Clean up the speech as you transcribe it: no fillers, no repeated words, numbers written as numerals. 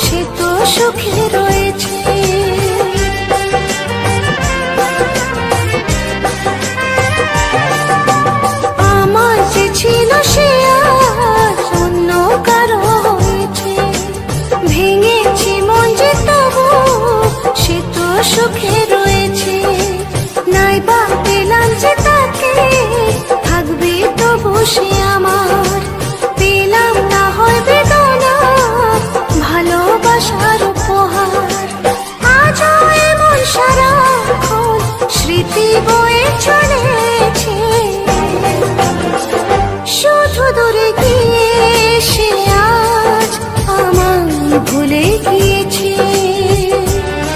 সে তো সুখে রয়েছে। আমার যে ছিল সে আজ অন্য কারো হয়েছে। ভেঙেছি মন যে তবু সে তো সুখে রয়েছে। নাইবা পেলাম যে তাকে, থাকবে তো বসে